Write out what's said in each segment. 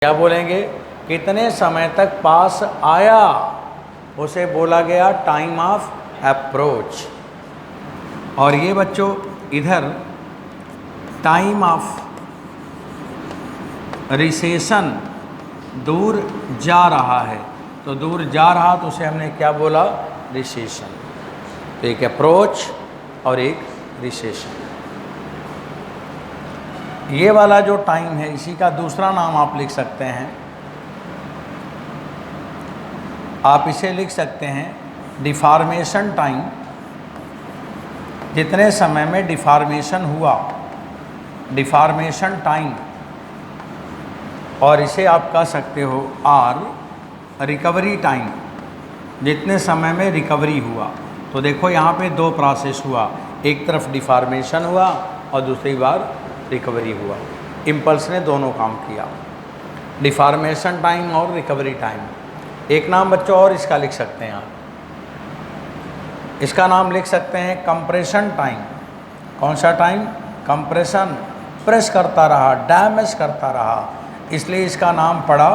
क्या बोलेंगे? कितने समय तक पास आया, उसे बोला गया टाइम ऑफ अप्रोच। और ये बच्चों इधर टाइम ऑफ रिसेशन, दूर जा रहा है, तो दूर जा रहा तो उसे हमने क्या बोला? रिसेशन। तो एक अप्रोच और एक रिसेशन। ये वाला जो टाइम है इसी का दूसरा नाम आप लिख सकते हैं, आप इसे लिख सकते हैं डिफॉर्मेशन टाइम। जितने समय में डिफॉर्मेशन हुआ, डिफॉर्मेशन टाइम। और इसे आप कह सकते हो आर रिकवरी टाइम, जितने समय में रिकवरी हुआ। तो देखो यहाँ पे दो प्रोसेस हुआ, एक तरफ डिफॉर्मेशन हुआ और दूसरी बार रिकवरी हुआ। इम्पल्स ने दोनों काम किया, डिफॉर्मेशन टाइम और रिकवरी टाइम। एक नाम बच्चों और इसका लिख सकते हैं आप, इसका नाम लिख सकते हैं कंप्रेशन टाइम। कौन सा टाइम? कंप्रेशन, प्रेस करता रहा, डैमेज करता रहा, इसलिए इसका नाम पड़ा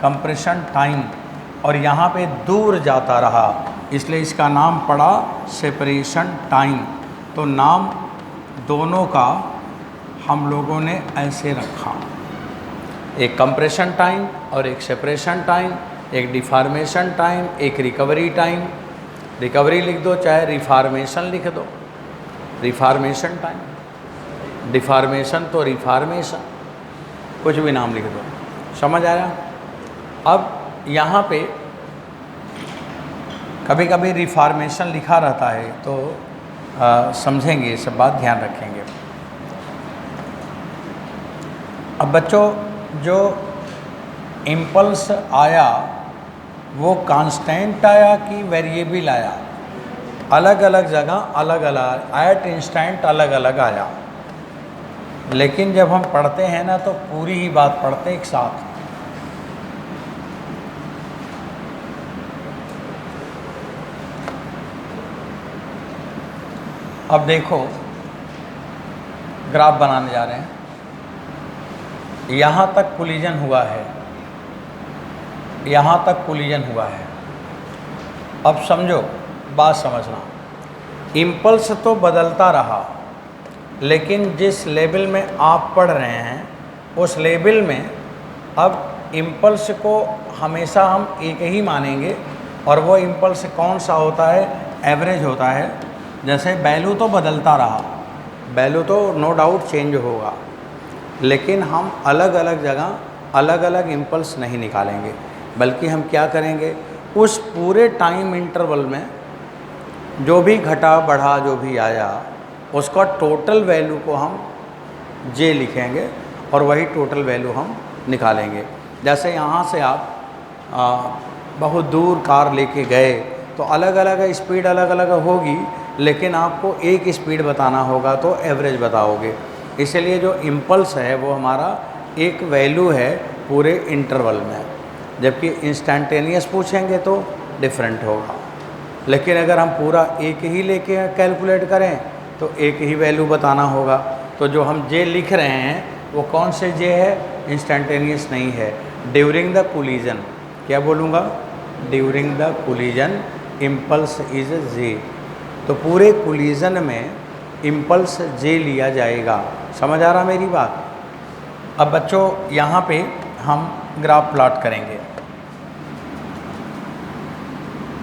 कंप्रेशन टाइम। और यहाँ पे दूर जाता रहा, इसलिए इसका नाम पड़ा सेपरेशन टाइम। तो नाम दोनों का हम लोगों ने ऐसे रखा, एक कंप्रेशन टाइम और एक सेपरेशन टाइम, एक डिफॉर्मेशन टाइम, एक रिकवरी टाइम। रिकवरी लिख दो चाहे रिफॉर्मेशन लिख दो, रिफॉर्मेशन टाइम, डिफॉर्मेशन तो रिफॉर्मेशन, कुछ भी नाम लिख दो, समझ आया? अब यहाँ पे कभी कभी रिफॉर्मेशन लिखा रहता है तो समझेंगे, सब बात ध्यान रखेंगे। अब बच्चों जो इम्पल्स आया वो कांस्टेंट आया कि वेरिएबल आया? अलग अलग जगह अलग अलग, एट इंस्टेंट अलग अलग आया। लेकिन जब हम पढ़ते हैं ना तो पूरी ही बात पढ़ते एक साथ। अब देखो ग्राफ बनाने जा रहे हैं, यहाँ तक कोलिजन हुआ है, यहाँ तक कोलिजन हुआ है। अब समझो, बात समझना, इम्पल्स तो बदलता रहा, लेकिन जिस लेवल में आप पढ़ रहे हैं उस लेवल में अब इम्पल्स को हमेशा हम एक ही मानेंगे। और वो इम्पल्स कौन सा होता है? एवरेज होता है। जैसे वैल्यू तो बदलता रहा, वैल्यू तो नो डाउट चेंज होगा, लेकिन हम अलग अलग जगह अलग अलग इम्पल्स नहीं निकालेंगे, बल्कि हम क्या करेंगे, उस पूरे टाइम इंटरवल में जो भी घटा बढ़ा जो भी आया उसका टोटल वैल्यू को हम जे लिखेंगे और वही टोटल वैल्यू हम निकालेंगे। जैसे यहाँ से आप बहुत दूर कार लेके गए तो अलग अलग स्पीड अलग अलग होगी, लेकिन आपको एक स्पीड बताना होगा तो एवरेज बताओगे। इसलिए जो इम्पल्स है वो हमारा एक वैल्यू है पूरे इंटरवल में, जबकि इंस्टेंटेनियस पूछेंगे तो डिफरेंट होगा। लेकिन अगर हम पूरा एक ही लेके कैलकुलेट करें तो एक ही वैल्यू बताना होगा। तो जो हम जे लिख रहे हैं वो कौन से जे है? इंस्टेंटेनियस नहीं है, ड्यूरिंग द कोलिजन। क्या बोलूँगा? During the collision impulse is J. तो पूरे कोलिजन में इम्पल्स जे लिया जाएगा। समझ आ रहा मेरी बात? अब बच्चों यहाँ पे हम ग्राफ प्लॉट करेंगे।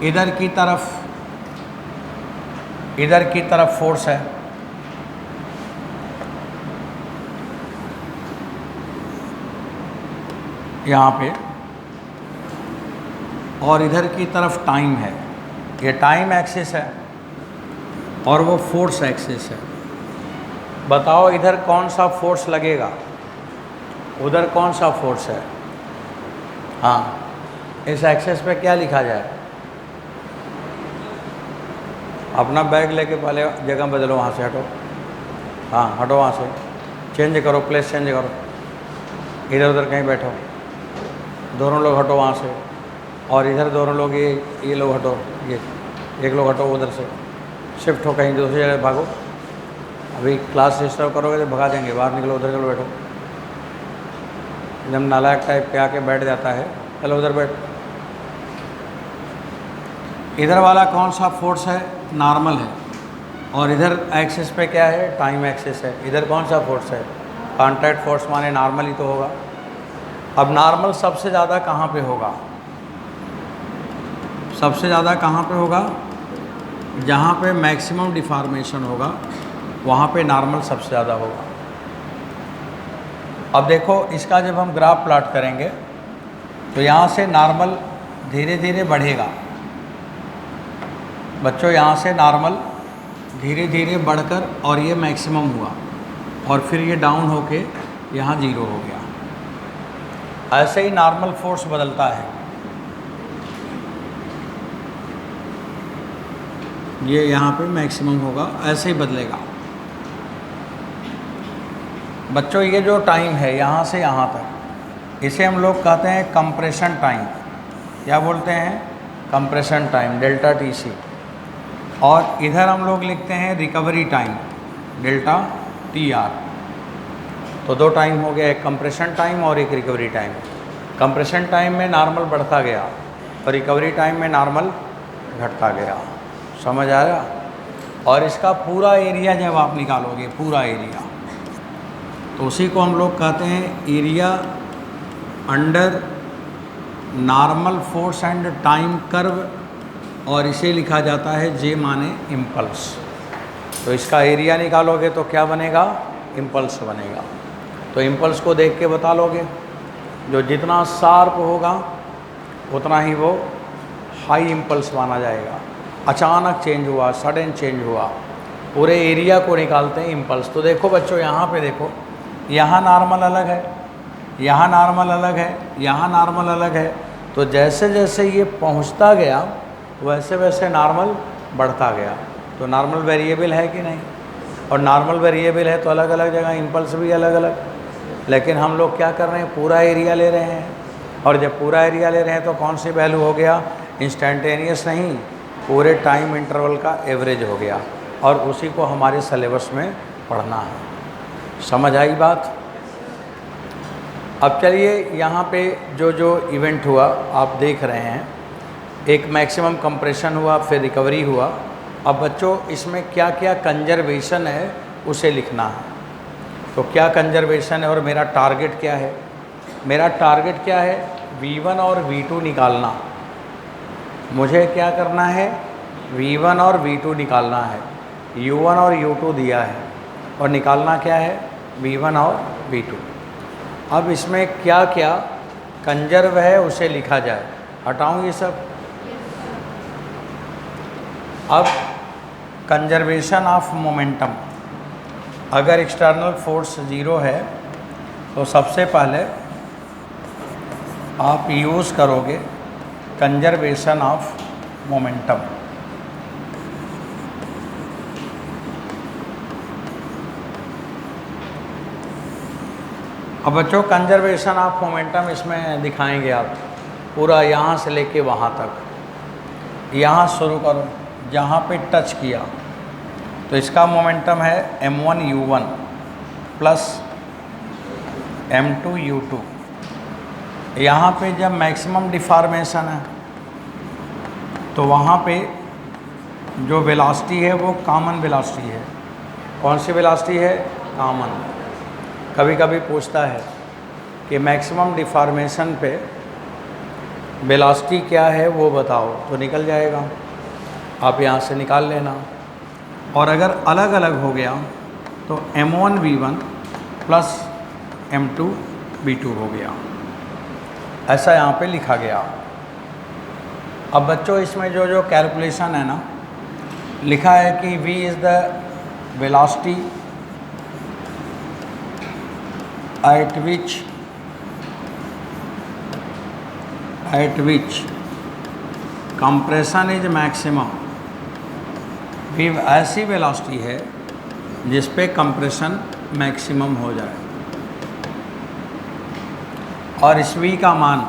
इधर की तरफ फोर्स है, यहाँ पे, और इधर की तरफ टाइम है। ये टाइम एक्सिस है और वो फोर्स एक्सिस है। बताओ इधर कौन सा फोर्स लगेगा, उधर कौन सा फोर्स है? हाँ, इस एक्सेस पे क्या लिखा जाए? अपना बैग लेके पहले जगह बदलो, वहाँ से हटो। हाँ हटो, वहाँ से चेंज करो, प्लेस चेंज करो, इधर उधर कहीं बैठो, दोनों लोग हटो वहाँ से। और इधर दोनों लोग, ये लोग हटो, ये एक लोग हटो, उधर से शिफ्ट हो, कहीं दूसरी जगह भागो। अभी क्लास डिस्टर्ब करोगे तो भगा देंगे, बाहर निकलो, उधर चलो बैठो। एकदम नालायक टाइप के आके बैठ जाता है। चलो उधर बैठ। इधर वाला कौन सा फोर्स है? नॉर्मल है। और इधर एक्सिस पे क्या है? टाइम एक्सिस है। इधर कौन सा फोर्स है? कॉन्टैक्ट फोर्स, माने नॉर्मल ही तो होगा। अब नॉर्मल सबसे ज़्यादा कहाँ पे होगा? सबसे ज़्यादा कहाँ पे होगा? जहाँ पे मैक्सिमम डिफॉर्मेशन होगा वहाँ पे नॉर्मल सबसे ज़्यादा होगा। अब देखो इसका जब हम ग्राफ प्लॉट करेंगे तो यहाँ से नॉर्मल धीरे धीरे बढ़ेगा। बच्चों यहाँ से नॉर्मल धीरे धीरे बढ़कर और ये मैक्सिमम हुआ और फिर ये डाउन होके यहाँ ज़ीरो हो गया। ऐसे ही नॉर्मल फोर्स बदलता है। ये यहाँ पे मैक्सिमम होगा, ऐसे ही बदलेगा। बच्चों ये जो टाइम है यहाँ से यहाँ तक, इसे हम लोग कहते हैं कंप्रेशन टाइम। क्या बोलते हैं? Compression time, delta T C. और इधर हम लोग लिखते हैं recovery time, delta T R. तो दो टाइम हो गया, एक कंप्रेशन टाइम और एक रिकवरी टाइम। कंप्रेशन टाइम में नॉर्मल बढ़ता गया और रिकवरी टाइम में नॉर्मल घटता गया। समझ आया? और इसका पूरा एरिया जब आप निकालोगे, पूरा एरिया, तो उसी को हम लोग कहते हैं area under normal force and time curve, और इसे लिखा जाता है जे माने इम्पल्स। तो इसका एरिया निकालोगे तो क्या बनेगा? इम्पल्स बनेगा। तो इम्पल्स को देख के बता लोगे। जो जितना शार्प होगा उतना ही वो हाई इम्पल्स माना जाएगा। अचानक चेंज हुआ, सडन चेंज हुआ, पूरे एरिया को निकालते हैं इम्पल्स। तो देखो बच्चों यहाँ पे देखो, यहाँ नॉर्मल अलग है, यहाँ नॉर्मल अलग है, यहाँ नॉर्मल अलग है। तो जैसे जैसे ये पहुँचता गया वैसे वैसे नॉर्मल बढ़ता गया। तो नॉर्मल वेरिएबल है कि नहीं? और नॉर्मल वेरिएबल है तो अलग अलग जगह इम्पल्स भी अलग अलग। लेकिन हम लोग क्या कर रहे हैं? पूरा एरिया ले रहे हैं। और जब पूरा एरिया ले रहे हैं तो कौन सी वैल्यू हो गया? इंस्टेंटेनियस नहीं, पूरे टाइम इंटरवल का एवरेज हो गया। और उसी को हमारे सिलेबस में पढ़ना है। समझ आई बात? अब चलिए यहाँ पे जो जो इवेंट हुआ आप देख रहे हैं, एक मैक्सिमम कंप्रेशन हुआ, फिर रिकवरी हुआ। अब बच्चों इसमें क्या क्या कंजर्वेशन है उसे लिखना है। तो क्या कंजर्वेशन है और मेरा टारगेट क्या है? मेरा टारगेट क्या है? V1 और V2 निकालना। मुझे क्या करना है? V1 और V2 निकालना है। U1 और U2 दिया है और निकालना क्या है? V1 और V2। अब इसमें क्या क्या कंजर्व है उसे लिखा जाए। हटाऊँ ये सब? अब कंजर्वेशन ऑफ मोमेंटम, अगर एक्सटर्नल फोर्स ज़ीरो है तो सबसे पहले आप यूज़ करोगे कंजर्वेशन ऑफ मोमेंटम। अब बच्चों कंजर्वेशन ऑफ मोमेंटम इसमें दिखाएंगे आप पूरा, यहाँ से लेके वहाँ तक। यहाँ शुरू करो, जहाँ पे टच किया तो इसका मोमेंटम है m1 u1 plus m2 u2। यहाँ पे जब मैक्सिमम डिफॉर्मेशन है तो वहाँ पे जो वेलोसिटी है वो कॉमन वेलोसिटी है। कौन सी वेलोसिटी है? कॉमन। कभी कभी पूछता है कि मैक्सिमम डिफॉर्मेशन पे वेलोसिटी क्या है वो बताओ, तो निकल जाएगा, आप यहाँ से निकाल लेना। और अगर अलग अलग हो गया तो m1 v1 plus m2 v2 हो गया। ऐसा यहाँ पे लिखा गया। अब बच्चों इसमें जो जो कैलकुलेशन है ना, लिखा है कि v is the velocity at which compression is maximum। v ऐसी वेलोसिटी है जिस पे कंप्रेशन मैक्सिमम हो जाए और इस v का मान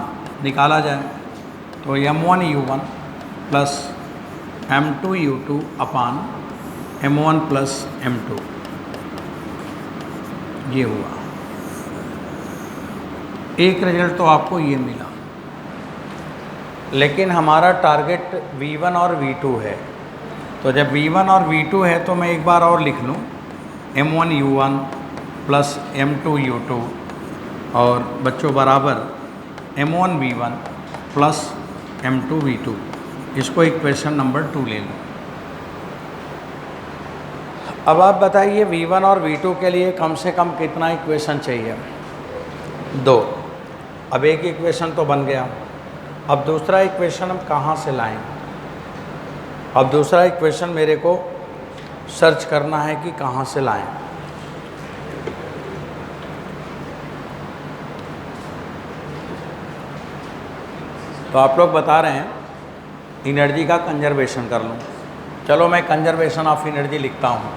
निकाला जाए तो m1 u1 plus m2 u2 अपान m1 प्लस m2 ये हुआ। एक रिजल्ट तो आपको ये मिला, लेकिन हमारा टारगेट V1 और V2 है। तो जब V1 और V2 है तो मैं एक बार और लिख लूँ, M1U1 प्लस M2U2 और बच्चों बराबर M1V1 प्लस M2V2। इसको इक्वेशन नंबर 2 ले लो। अब आप बताइए V1 और V2 के लिए कम से कम कितना इक्वेशन चाहिए? 2। अब एक इक्वेशन तो बन गया, अब दूसरा इक्वेशन हम कहाँ से लाएं? अब दूसरा इक्वेशन मेरे को सर्च करना है कि कहाँ से लाएं। तो आप लोग बता रहे हैं एनर्जी का कंजर्वेशन कर लूँ। चलो मैं कंजर्वेशन ऑफ एनर्जी लिखता हूँ।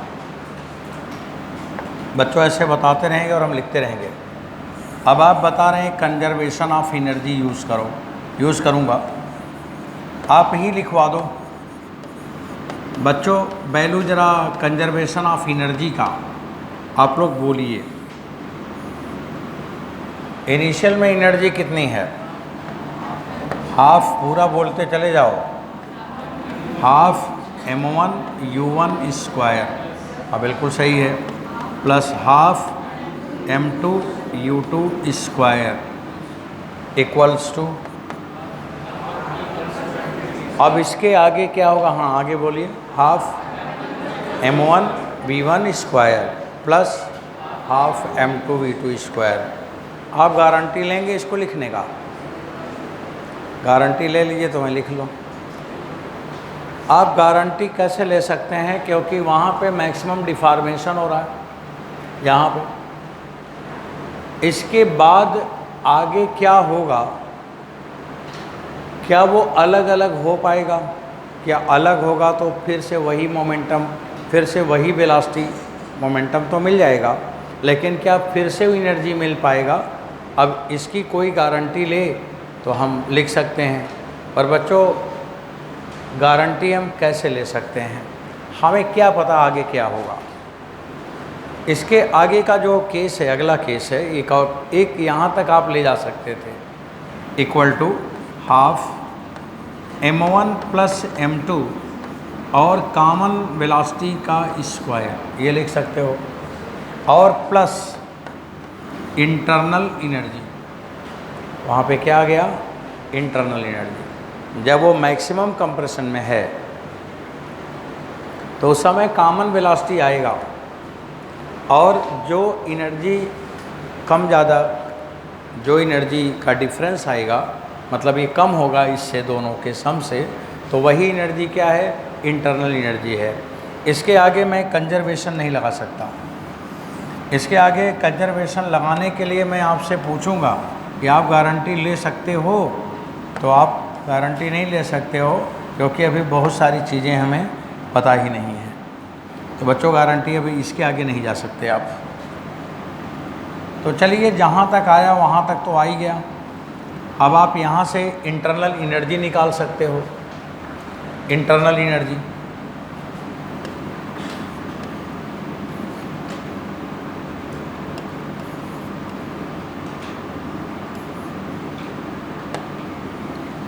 बच्चों ऐसे बताते रहेंगे और हम लिखते रहेंगे। अब आप बता रहे हैं कंजर्वेशन ऑफ एनर्जी यूज़ करूँगा, आप ही लिखवा दो। बच्चों वैल्यू ज़रा कंजर्वेशन ऑफ एनर्जी का आप लोग बोलिए। इनिशियल में एनर्जी कितनी है? हाफ, पूरा बोलते चले जाओ, हाफ M1U1 स्क्वायर, हाँ बिल्कुल सही है, plus half M2U2 square equals to, अब इसके आगे क्या होगा? हाँ आगे बोलिए, half M1V1 square plus half M2V2 square. आप गारंटी लेंगे इसको लिखने का? गारंटी ले लीजिए तो मैं लिख लूँ। आप गारंटी कैसे ले सकते हैं? क्योंकि वहाँ पे मैक्सिमम डिफॉर्मेशन हो रहा है यहाँ पे। इसके बाद आगे क्या होगा? क्या वो अलग अलग हो पाएगा? क्या अलग होगा तो फिर से वही मोमेंटम, फिर से वही वेलोसिटी, मोमेंटम तो मिल जाएगा, लेकिन क्या फिर से एनर्जी मिल पाएगा? अब इसकी कोई गारंटी ले तो हम लिख सकते हैं, पर बच्चों गारंटी हम कैसे ले सकते हैं? हमें क्या पता आगे क्या होगा। इसके आगे का जो केस है, अगला केस है, एक यहाँ तक आप ले जा सकते थे, equal to half M1 plus M2 और कॉमन वेलोसिटी का स्क्वायर, ये लिख सकते हो, और प्लस इंटरनल एनर्जी। वहाँ पे क्या आ गया? Internal energy. जब वो मैक्सिमम कंप्रेशन में है तो उस समय कॉमन वेलोसिटी आएगा, और जो एनर्जी कम ज़्यादा, जो एनर्जी का डिफरेंस आएगा, मतलब ये कम होगा इससे, दोनों के सम से, तो वही एनर्जी क्या है? इंटरनल एनर्जी है। इसके आगे मैं कंजर्वेशन नहीं लगा सकता। इसके आगे कंजर्वेशन लगाने के लिए मैं आपसे पूछूंगा कि आप गारंटी ले सकते हो, तो आप गारंटी नहीं ले सकते हो, क्योंकि अभी बहुत सारी चीज़ें हमें पता ही नहीं है। तो बच्चों गारंटी अभी इसके आगे नहीं जा सकते आप। तो चलिए जहाँ तक आया वहाँ तक तो आ ही गया। अब आप यहाँ से इंटरनल एनर्जी निकाल सकते हो। इंटरनल एनर्जी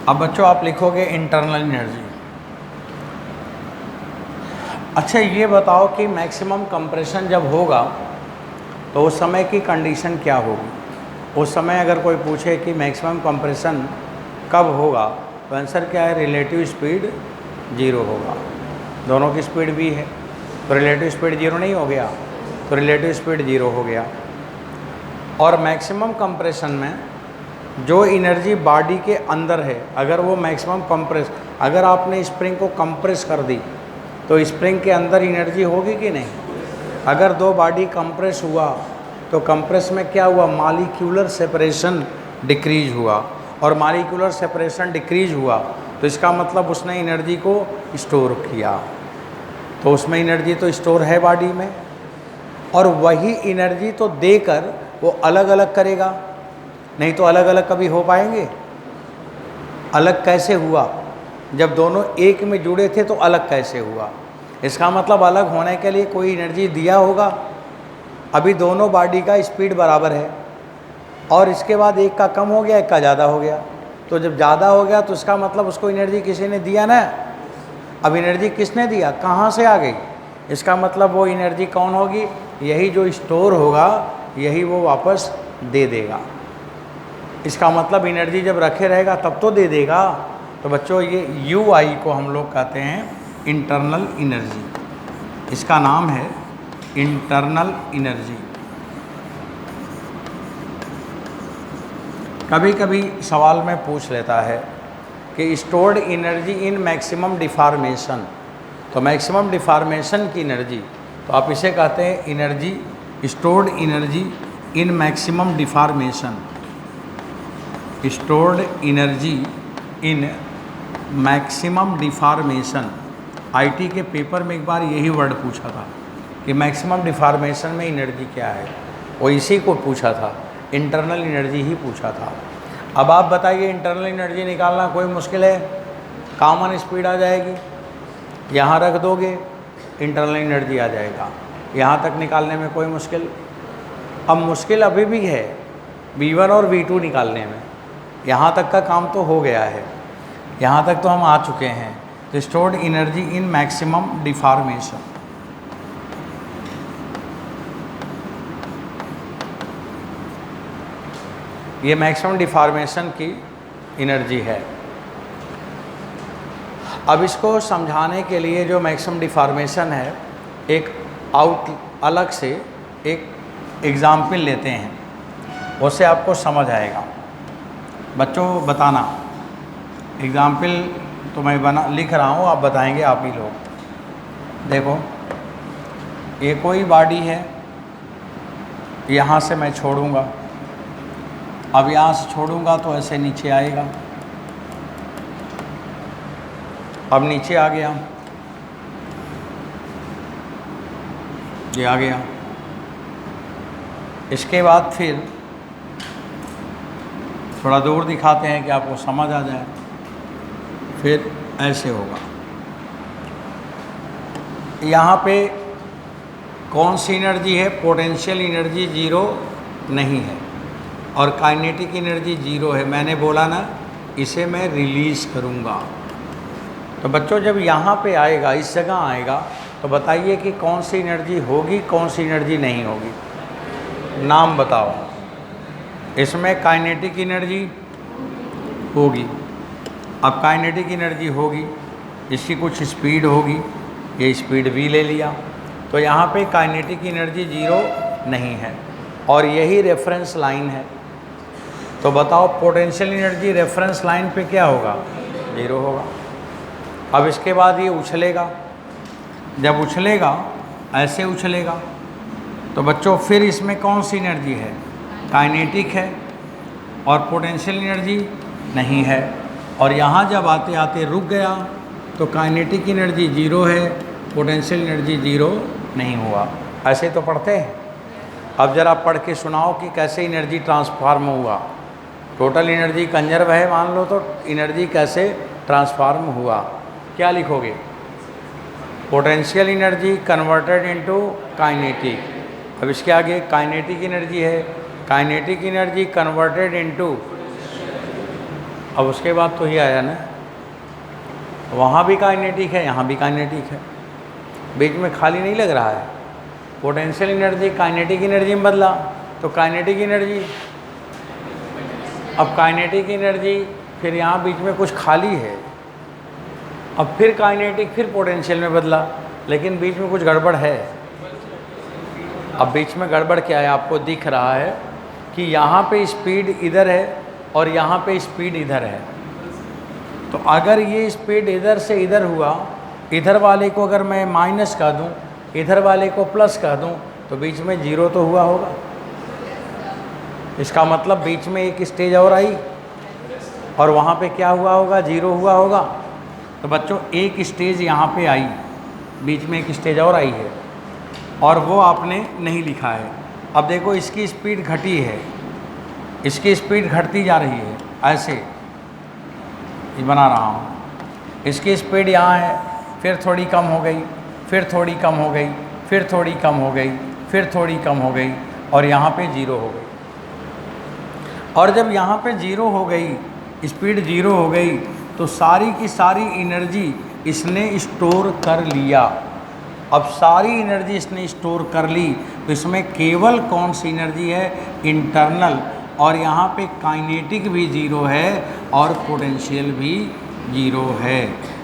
अब बच्चों आप लिखोगे इंटरनल एनर्जी। अच्छा ये बताओ कि मैक्सिमम कंप्रेशन जब होगा तो उस समय की कंडीशन क्या होगी? उस समय अगर कोई पूछे कि मैक्सिमम कंप्रेशन कब होगा, तो आंसर क्या है? रिलेटिव स्पीड 0 होगा। दोनों की स्पीड भी है, तो रिलेटिव स्पीड 0 नहीं हो गया, तो रिलेटिव स्पीड 0 हो गया। और मैक्सिमम कंप्रेशन में जो एनर्जी बॉडी के अंदर है, अगर वो मैक्सिमम कंप्रेस, अगर आपने स्प्रिंग को कंप्रेस कर दी तो स्प्रिंग के अंदर एनर्जी होगी कि नहीं? अगर दो बॉडी कंप्रेस हुआ तो कंप्रेस में क्या हुआ? मॉलिक्यूलर सेपरेशन डिक्रीज हुआ, और मॉलिक्यूलर सेपरेशन डिक्रीज हुआ तो इसका मतलब उसने एनर्जी को स्टोर किया, तो उसमें एनर्जी तो स्टोर है बॉडी में, और वही एनर्जी तो देकर वो अलग अलग करेगा, नहीं तो अलग अलग कभी हो पाएंगे? अलग कैसे हुआ? जब दोनों एक में जुड़े थे तो अलग कैसे हुआ? इसका मतलब अलग होने के लिए कोई एनर्जी दिया होगा। अभी दोनों बॉडी का स्पीड बराबर है, और इसके बाद एक का कम हो गया, एक का ज़्यादा हो गया। तो जब ज़्यादा हो गया तो इसका मतलब उसको एनर्जी किसी ने दिया ना। अब एनर्जी किसने दिया, कहाँ से आ गई, इसका मतलब वो एनर्जी कौन होगी, यही जो स्टोर होगा यही वो वापस दे देगा। इसका मतलब एनर्जी जब रखे रहेगा तब तो दे देगा। तो बच्चों ये यू आई को हम लोग कहते हैं इंटरनल एनर्जी, इसका नाम है इंटरनल एनर्जी। कभी कभी सवाल में पूछ लेता है कि stored energy in maximum deformation, तो मैक्सिमम डिफॉर्मेशन की एनर्जी, तो आप इसे कहते हैं energy, stored energy in maximum deformation, stored energy in maximum deformation. IT के पेपर में एक बार यही वर्ड पूछा था कि मैक्सिमम डिफॉर्मेशन में एनर्जी क्या है, वो इसी को पूछा था, इंटरनल एनर्जी ही पूछा था। अब आप बताइए इंटरनल एनर्जी निकालना कोई मुश्किल है, कॉमन स्पीड आ जाएगी, यहाँ रख दोगे इंटरनल एनर्जी आ जाएगा, यहाँ तक निकालने में कोई मुश्किल। अब मुश्किल अभी भी है V1 और V2 निकालने में, यहाँ तक का काम तो हो गया है, यहाँ तक तो हम आ चुके हैं। तो stored energy in maximum deformation, ये मैक्सिमम डिफॉर्मेशन की एनर्जी है। अब इसको समझाने के लिए जो मैक्सिमम डिफॉर्मेशन है, एक अलग से एक एग्जाम्पल लेते हैं, उससे आपको समझ आएगा। बच्चों बताना, एग्जाम्पल तो मैं लिख रहा हूँ, आप बताएंगे आप ही लोग। देखो ये कोई बॉडी है, यहाँ से मैं छोड़ूंगा, अब यहाँ से छोड़ूंगा तो ऐसे नीचे आएगा, अब नीचे आ गया, ये आ गया। इसके बाद फिर थोड़ा दूर दिखाते हैं कि आपको समझ आ जाए, फिर ऐसे होगा। यहाँ पे कौन सी एनर्जी है, पोटेंशियल एनर्जी जीरो नहीं है और काइनेटिक एनर्जी जीरो है। मैंने बोला ना, इसे मैं रिलीज़ करूँगा। तो बच्चों जब यहाँ पे आएगा, इस जगह आएगा, तो बताइए कि कौन सी एनर्जी होगी, कौन सी एनर्जी नहीं होगी, नाम बताओ। इसमें काइनेटिक एनर्जी होगी। अब काइनेटिक एनर्जी होगी, इसकी कुछ स्पीड होगी, ये स्पीड v ले लिया, तो यहाँ पे काइनेटिक एनर्जी जीरो नहीं है और यही रेफरेंस लाइन है। तो बताओ पोटेंशियल एनर्जी रेफरेंस लाइन पे क्या होगा, जीरो होगा। अब इसके बाद ये उछलेगा, जब उछलेगा ऐसे उछलेगा, तो बच्चों फिर इसमें कौन सी एनर्जी है, काइनेटिक है और पोटेंशियल एनर्जी नहीं है। और यहाँ जब आते आते रुक गया तो काइनेटिक एनर्जी जीरो है, पोटेंशियल एनर्जी जीरो नहीं हुआ। ऐसे तो पढ़ते हैं। अब ज़रा पढ़ के सुनाओ कि कैसे एनर्जी ट्रांसफार्म हुआ। टोटल एनर्जी कंजर्व है मान लो, तो एनर्जी कैसे ट्रांसफार्म हुआ, क्या लिखोगे, potential energy converted into kinetic. अब इसके आगे काइनेटिक एनर्जी है, काइनेटिक एनर्जी कन्वर्टेड इनटू, अब उसके बाद तो ही आया ना, वहाँ भी काइनेटिक है, यहाँ भी काइनेटिक है, बीच में खाली नहीं लग रहा है। पोटेंशियल एनर्जी काइनेटिक एनर्जी में बदला तो काइनेटिक एनर्जी, अब काइनेटिक एनर्जी फिर यहाँ बीच में कुछ खाली है, अब फिर काइनेटिक फिर पोटेंशियल में बदला, लेकिन बीच में कुछ गड़बड़ है। अब बीच में गड़बड़ क्या है, आपको दिख रहा है कि यहाँ पे स्पीड इधर है और यहाँ पे स्पीड इधर है। तो अगर ये स्पीड इधर से इधर हुआ, इधर वाले को अगर मैं माइनस कर दूँ, इधर वाले को प्लस कर दूँ, तो बीच में जीरो तो हुआ होगा। इसका मतलब बीच में एक स्टेज और आई और वहाँ पे क्या हुआ होगा, जीरो हुआ होगा। तो बच्चों एक स्टेज यहाँ पे आई, बीच में एक स्टेज और आई है और वो आपने नहीं लिखा है। अब देखो इसकी स्पीड घटी है, इसकी स्पीड घटती जा रही है, ऐसे ये बना रहा हूँ। इसकी स्पीड यहाँ है, फिर थोड़ी कम हो गई, फिर थोड़ी कम हो गई, फिर थोड़ी कम हो गई, फिर थोड़ी कम हो गई और यहाँ पे जीरो हो गई। और जब यहाँ पे ज़ीरो हो गई, स्पीड ज़ीरो हो गई, तो सारी की सारी एनर्जी इसने स्टोर कर लिया। अब सारी एनर्जी इसने स्टोर कर ली, तो इसमें केवल कौन सी एनर्जी है? इंटरनल। और यहाँ पे काइनेटिक भी ज़ीरो है और पोटेंशियल भी ज़ीरो है।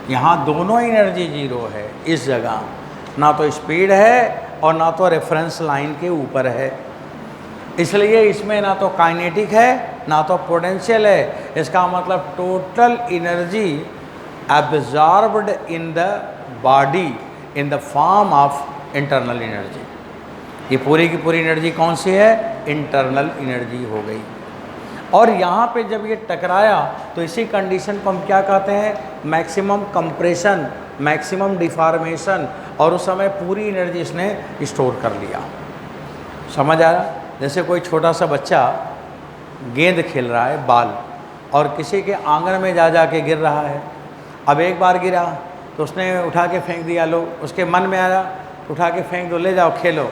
यहाँ दोनों एनर्जी ज़ीरो है इस जगह, ना तो स्पीड है और ना तो रेफरेंस लाइन के ऊपर है। इसलिए इसमें ना तो काइनेटिक है ना तो पोटेंशियल है। इसका मतलब total energy absorbed in the body in the form of internal energy. ये पूरी की पूरी एनर्जी कौन सी है? इंटरनल एनर्जी हो गई। और यहाँ पे जब ये टकराया तो इसी कंडीशन को हम क्या कहते हैं? Maximum compression, maximum deformation. और उस समय पूरी एनर्जी इसने स्टोर कर लिया। समझ आया? जैसे कोई छोटा सा बच्चा गेंद खेल रहा है बाल, और किसी के आंगन में जा के गिर रहा है। अब एक बार गिरा तो उसने उठा के फेंक दिया, लो उसके मन में आया उठा के फेंक दो, ले जाओ खेलो।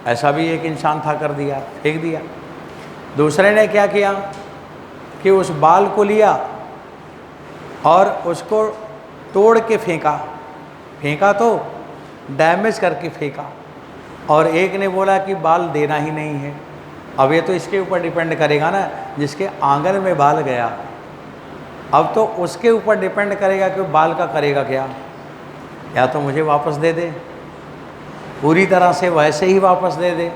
ऐसा भी एक इंसान था, कर दिया, फेंक दिया। दूसरे ने क्या किया कि उस बाल को लिया और उसको तोड़ के फेंका तो डैमेज करके फेंका। और एक ने बोला कि बाल देना ही नहीं है। अब ये तो इसके ऊपर डिपेंड करेगा ना, जिसके आंगन में बाल गया, अब तो उसके ऊपर डिपेंड करेगा कि बाल का करेगा क्या। या तो मुझे वापस दे दे, पूरी तरह से वैसे ही वापस दे दे।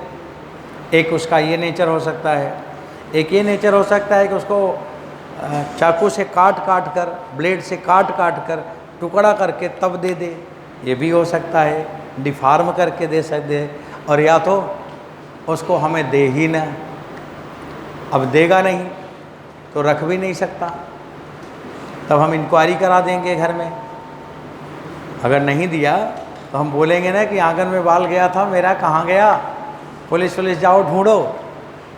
एक उसका ये नेचर हो सकता है, एक ये नेचर हो सकता है कि उसको चाकू से काट कर, ब्लेड से काट कर टुकड़ा करके तब दे दे। ये भी हो सकता है, डिफार्म करके दे सकते हैं। और या तो उसको हमें दे ही ना, अब देगा नहीं तो रख भी नहीं सकता, तब हम इंक्वायरी करा देंगे घर में। अगर नहीं दिया तो हम बोलेंगे ना कि आंगन में बाल गया था मेरा, कहाँ गया? पुलिस जाओ ढूंढो।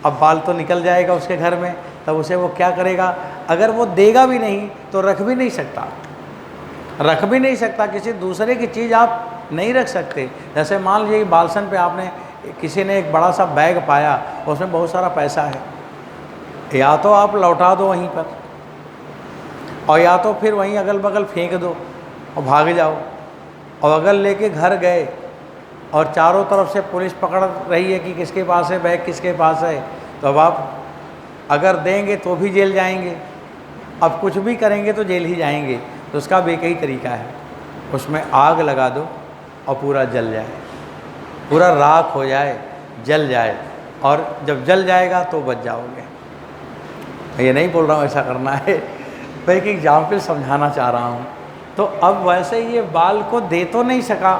अब बाल तो निकल जाएगा उसके घर में, तब उसे वो क्या करेगा? अगर वो देगा भी नहीं तो रख भी नहीं सकता। किसी दूसरे की चीज़ आप नहीं रख सकते। जैसे मान लीजिए बालसन पे आपने, किसी ने एक बड़ा सा बैग पाया, उसमें बहुत सारा पैसा है, या तो आप लौटा दो वहीं पर, और या तो फिर वहीं अगल बगल फेंक दो और भाग जाओ। और अगर लेके घर गए और चारों तरफ से पुलिस पकड़ रही है कि किसके पास है बैग, किसके पास है, तो अब आप अगर देंगे तो भी जेल जाएंगे, अब कुछ भी करेंगे तो जेल ही जाएंगे। तो उसका भी एक ही तरीका है, उसमें आग लगा दो और पूरा जल जाए, पूरा राख हो जाए, जल जाए, और जब जल जाएगा तो बच जाओगे। ये नहीं बोल रहा हूँ ऐसा करना है, मैं एक एग्जाम्पल समझाना चाह रहा हूँ। तो अब वैसे ये बाल को दे तो नहीं सका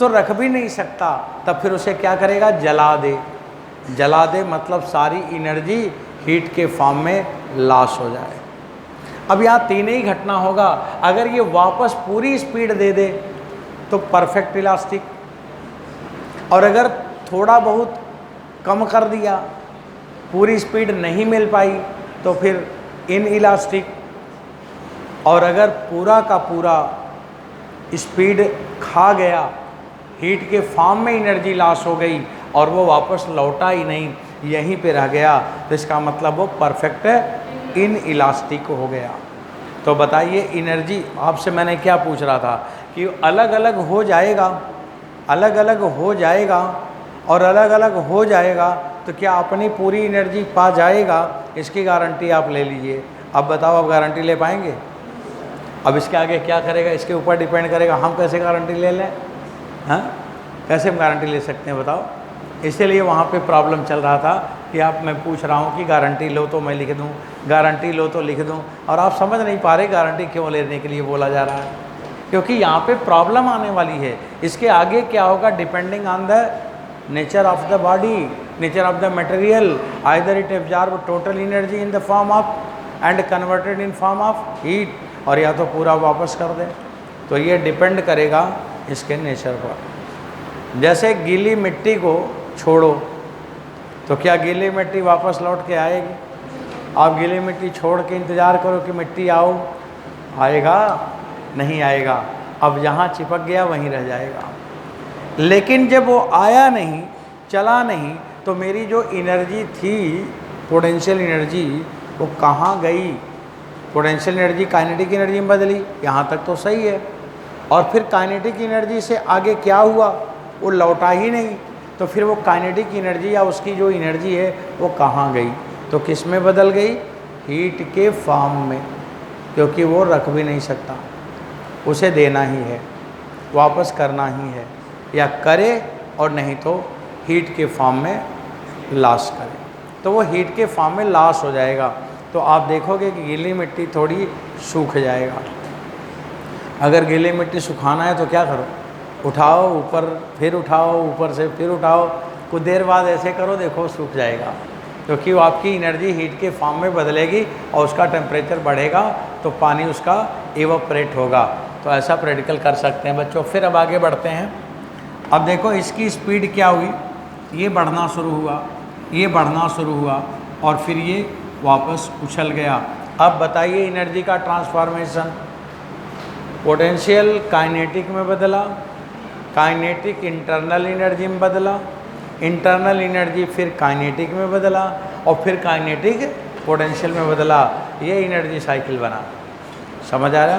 तो रख भी नहीं सकता, तब फिर उसे क्या करेगा? जला दे मतलब सारी एनर्जी हीट के फॉर्म में लॉस हो जाए। अब यहाँ तीन ही घटना होगा। अगर ये वापस पूरी स्पीड दे दे तो परफेक्ट इलास्टिक, और अगर थोड़ा बहुत कम कर दिया, पूरी स्पीड नहीं मिल पाई, तो फिर इन इलास्टिक। और अगर पूरा का पूरा स्पीड खा गया, हीट के फॉर्म में एनर्जी लॉस हो गई और वो वापस लौटा ही नहीं, यहीं पे रह गया, तो इसका मतलब वो परफेक्ट इन इलास्टिक हो गया। तो बताइए एनर्जी, आपसे मैंने क्या पूछ रहा था कि अलग अलग हो जाएगा, अलग अलग हो जाएगा और अलग अलग हो जाएगा, तो क्या अपनी पूरी एनर्जी पा जाएगा? इसकी गारंटी आप ले लीजिए। अब बताओ, आप गारंटी ले पाएंगे? अब इसके आगे क्या करेगा इसके ऊपर डिपेंड करेगा, हम कैसे गारंटी ले लें? हाँ, कैसे हम गारंटी ले सकते हैं बताओ? इसीलिए वहाँ पे प्रॉब्लम चल रहा था कि आप, मैं पूछ रहा हूँ कि गारंटी लो तो मैं लिख दूँ, गारंटी लो तो लिख दूँ, और आप समझ नहीं पा रहे गारंटी क्यों लेने के लिए बोला जा रहा है, क्योंकि यहाँ पे प्रॉब्लम आने वाली है। इसके आगे क्या होगा? Depending on the nature of the body, nature of the material, either it absorb total energy in the form of and converted in form of heat, और या तो पूरा वापस कर दे। तो ये डिपेंड करेगा इसके नेचर पर। जैसे गीली मिट्टी को छोड़ो तो क्या गीली मिट्टी वापस लौट के आएगी? आप गीली मिट्टी छोड़ के इंतज़ार करो कि मिट्टी आओ, आएगा? नहीं आएगा। अब जहाँ चिपक गया वहीं रह जाएगा। लेकिन जब वो आया नहीं, चला नहीं, तो मेरी जो एनर्जी थी पोटेंशियल एनर्जी वो कहाँ गई? पोटेंशियल एनर्जी काइनेटिक एनर्जी में बदली, यहाँ तक तो सही है। और फिर काइनेटिक एनर्जी से आगे क्या हुआ? वो लौटा ही नहीं। तो फिर वो काइनेटिक एनर्जी या उसकी जो एनर्जी है वो कहाँ गई? तो किस में बदल गई? हीट के फॉर्म में, क्योंकि वो रख भी नहीं सकता, उसे देना ही है, वापस करना ही है, या करे और नहीं तो हीट के फॉर्म में लॉस करे। तो वो हीट के फॉर्म में लॉस हो जाएगा। तो आप देखोगे कि गीली मिट्टी थोड़ी सूख जाएगा। अगर गीली मिट्टी सुखाना है तो क्या करो? उठाओ ऊपर, फिर उठाओ ऊपर से, फिर उठाओ, कुछ देर बाद ऐसे करो, देखो सूख जाएगा, क्योंकि वो आपकी एनर्जी हीट के फॉर्म में बदलेगी और उसका टेम्परेचर बढ़ेगा तो पानी उसका इवोपरेट होगा। तो ऐसा प्रैक्टिकल कर सकते हैं बच्चों। फिर अब आगे बढ़ते हैं। अब देखो इसकी स्पीड क्या हुई, ये बढ़ना शुरू हुआ, ये बढ़ना शुरू हुआ और फिर ये वापस उछल गया। अब बताइए एनर्जी का ट्रांसफॉर्मेशन, पोटेंशियल काइनेटिक में बदला, काइनेटिक इंटरनल एनर्जी में बदला, इंटरनल एनर्जी फिर काइनेटिक में बदला और फिर काइनेटिक पोटेंशियल में बदला। ये एनर्जी साइकिल बना। समझ आ रहा?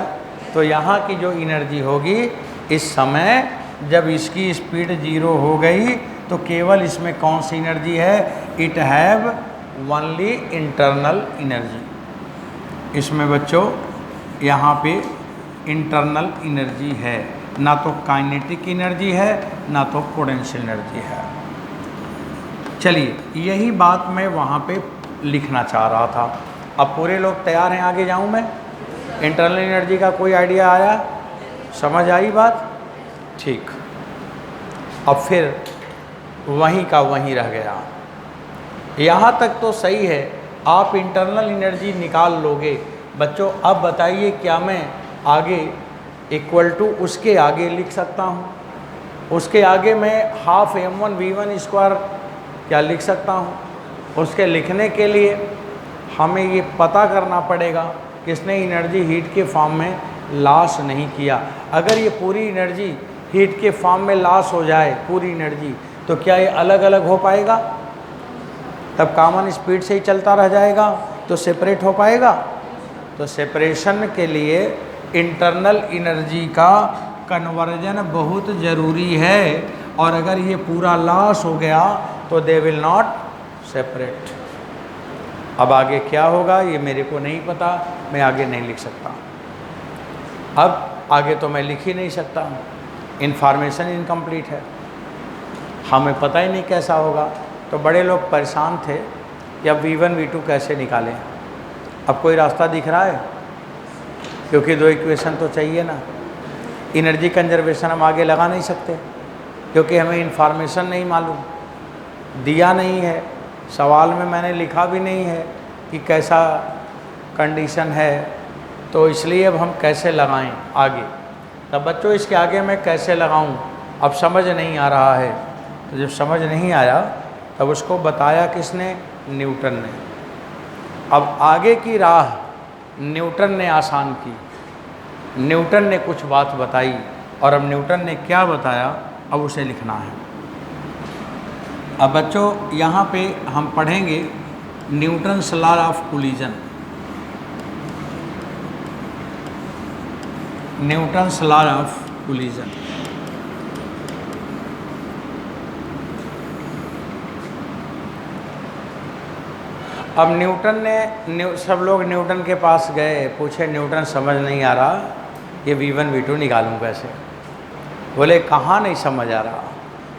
तो यहाँ की जो एनर्जी होगी इस समय जब इसकी स्पीड 0 हो गई तो केवल इसमें कौन सी एनर्जी है? It have only internal energy. इसमें बच्चों यहाँ पे इंटरनल एनर्जी है, ना तो काइनेटिक एनर्जी है ना तो पोटेंशियल एनर्जी है। चलिए यही बात मैं वहाँ पे लिखना चाह रहा था। अब पूरे लोग तैयार हैं, आगे जाऊँ मैं? इंटरनल एनर्जी का कोई आइडिया आया? समझ आई बात? ठीक। अब फिर वहीं का वहीं रह गया। यहाँ तक तो सही है, आप इंटरनल एनर्जी निकाल लोगे बच्चों। अब बताइए क्या मैं आगे इक्वल टू उसके आगे लिख सकता हूँ? उसके आगे मैं हाफ m1v1² क्या लिख सकता हूँ? उसके लिखने के लिए हमें ये पता करना पड़ेगा किसने एनर्जी हीट के फॉर्म में लॉस नहीं किया। अगर ये पूरी एनर्जी हीट के फॉर्म में लॉस हो जाए पूरी एनर्जी, तो क्या ये अलग अलग हो पाएगा? तब कॉमन स्पीड से ही चलता रह जाएगा, तो सेपरेट हो पाएगा? तो सेपरेशन के लिए इंटरनल एनर्जी का कन्वर्जन बहुत ज़रूरी है, और अगर ये पूरा लॉस हो गया तो दे विल नॉट सेपरेट। अब आगे क्या होगा ये मेरे को नहीं पता, मैं आगे नहीं लिख सकता। अब आगे तो मैं लिख ही नहीं सकता, इन्फॉर्मेशन इनकम्प्लीट है, हमें पता ही नहीं कैसा होगा। तो बड़े लोग परेशान थे कि अब V1 V2 कैसे निकालें। अब कोई रास्ता दिख रहा है? क्योंकि दो इक्वेशन तो चाहिए ना। एनर्जी कंजर्वेशन हम आगे लगा नहीं सकते क्योंकि हमें इन्फॉर्मेशन नहीं मालूम, दिया नहीं है, सवाल में मैंने लिखा भी नहीं है कि कैसा कंडीशन है, तो इसलिए अब हम कैसे लगाएं आगे। तब बच्चों इसके आगे मैं कैसे लगाऊं अब समझ नहीं आ रहा है। तो जब समझ नहीं आया तब उसको बताया किसने? न्यूटन ने। अब आगे की राह न्यूटन ने आसान की, न्यूटन ने कुछ बात बताई, और अब न्यूटन ने क्या बताया अब उसे लिखना है। अब बच्चों यहाँ पे हम पढ़ेंगे Newton's law of collision. Newton's law of collision. अब न्यूटन ने सब लोग न्यूटन के पास गए, पूछे न्यूटन समझ नहीं आ रहा, ये V1 V2 निकालूं कैसे? बोले कहाँ नहीं समझ आ रहा?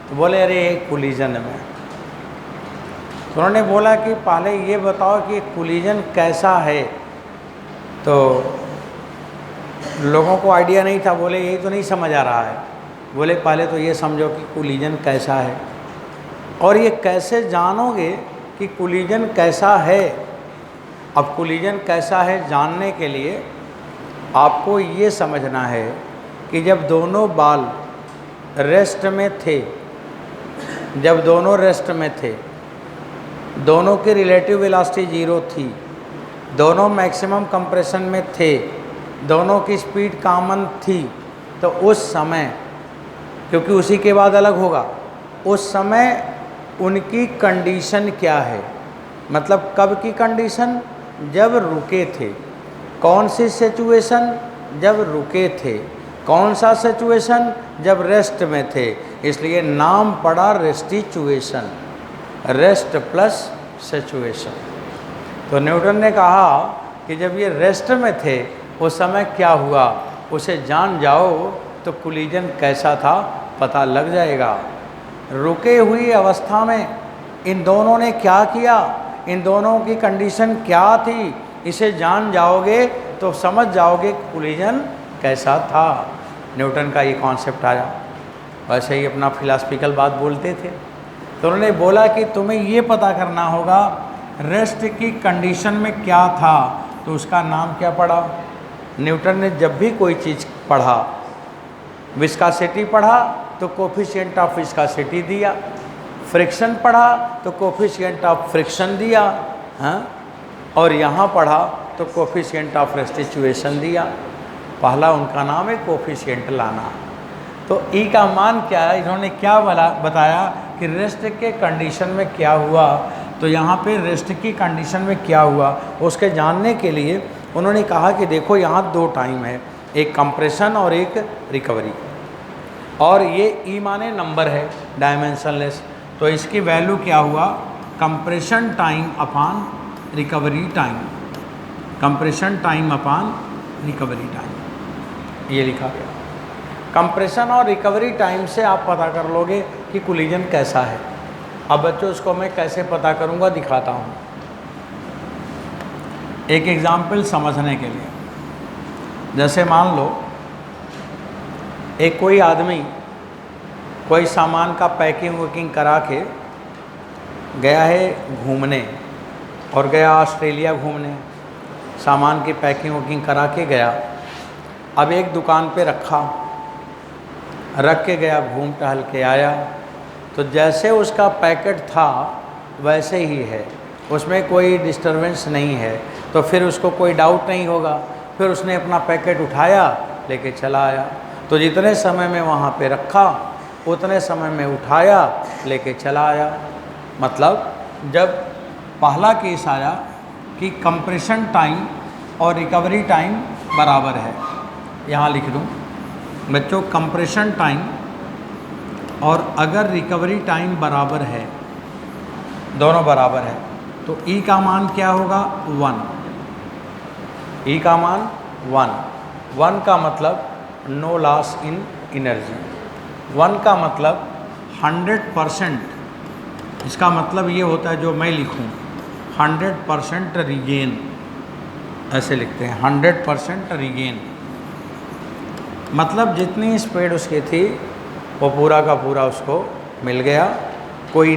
तो बोले अरे एक कोलिजन में। तो उन्होंने बोला कि पहले ये बताओ कि कोलिजन कैसा है। तो लोगों को आइडिया नहीं था, बोले यही तो नहीं समझ आ रहा है। बोले पहले तो ये समझो कि कोलिजन कैसा है, और ये कैसे जानोगे कि कोलिजन कैसा है। अब कोलिजन कैसा है जानने के लिए आपको ये समझना है कि जब दोनों बाल रेस्ट में थे, जब दोनों रेस्ट में थे, दोनों की रिलेटिव वेलोसिटी 0 थी, दोनों मैक्सिमम कंप्रेशन में थे, दोनों की स्पीड कॉमन थी, तो उस समय, क्योंकि उसी के बाद अलग होगा, उस समय उनकी कंडीशन क्या है? मतलब कब की कंडीशन, जब रुके थे। कौन सी सिचुएशन, जब रुके थे। कौन सा सिचुएशन, जब रेस्ट में थे, इसलिए नाम पड़ा रेस्टिचुएशन, रेस्ट प्लस सिचुएशन। तो न्यूटन ने कहा कि जब ये रेस्ट में थे उस समय क्या हुआ, उसे जान जाओ तो कोलिजन कैसा था पता लग जाएगा। रुके हुई अवस्था में इन दोनों ने क्या किया, इन दोनों की कंडीशन क्या थी, इसे जान जाओगे तो समझ जाओगे कोलिजन कैसा था। न्यूटन का ये कॉन्सेप्ट आया। वैसे ही अपना फिलासफिकल बात बोलते थे, तो उन्होंने बोला कि तुम्हें ये पता करना होगा रेस्ट की कंडीशन में क्या था, तो उसका नाम क्या पड़ा। न्यूटन ने जब भी कोई चीज़ पढ़ा, विस्कासिटी पढ़ा तो कोफिशिएंट ऑफ विस्कासिटी दिया, फ्रिक्शन पढ़ा तो कोफिशिएंट ऑफ फ्रिक्शन दिया, हाँ, और यहाँ पढ़ा तो कोफिशिएंट ऑफ रेस्टिचुएशन दिया। पहला उनका नाम है कोफिशिएंट लाना। तो ई का मान क्या है, इन्होंने क्या बताया कि रेस्ट के कंडीशन में क्या हुआ। तो यहाँ पे रेस्ट की कंडीशन में क्या हुआ उसके जानने के लिए उन्होंने कहा कि देखो यहाँ दो टाइम है, एक कंप्रेशन और एक रिकवरी, और ये ई माने नंबर है, डायमेंशनलेस। तो इसकी वैल्यू क्या हुआ, कंप्रेशन टाइम अपान रिकवरी टाइम, कंप्रेशन टाइम अपान रिकवरी टाइम, ये लिखा गया। कंप्रेशन और रिकवरी टाइम से आप पता कर लोगे कि कोलिजन कैसा है। अब बच्चों इसको मैं कैसे पता करूँगा दिखाता हूँ, एक एग्जाम्पल समझने के लिए। जैसे मान लो एक कोई आदमी कोई सामान का पैकिंग वैकिंग करा के गया है घूमने, और गया ऑस्ट्रेलिया घूमने, सामान की पैकिंग वैकिंग करा के गया। अब एक दुकान पे रख के गया, घूम टहल के आया, तो जैसे उसका पैकेट था वैसे ही है, उसमें कोई डिस्टरबेंस नहीं है, तो फिर उसको कोई डाउट नहीं होगा। फिर उसने अपना पैकेट उठाया लेके चला आया। तो जितने समय में वहाँ पे रखा उतने समय में उठाया लेके चला आया। मतलब जब पहला केस आया कि कंप्रेशन टाइम और रिकवरी टाइम बराबर है, यहाँ लिख दूँ बच्चों, कंप्रेशन टाइम और अगर रिकवरी टाइम बराबर है, दोनों बराबर है, तो ई का मान क्या होगा 1, ई का मान 1 का मतलब नो लॉस इन एनर्जी, 1 का मतलब 100%, इसका मतलब ये होता है जो मैं लिखूं 100% रिगेन, ऐसे लिखते हैं 100% रिगेन, मतलब जितनी स्पीड उसकी थी वो पूरा का पूरा उसको मिल गया।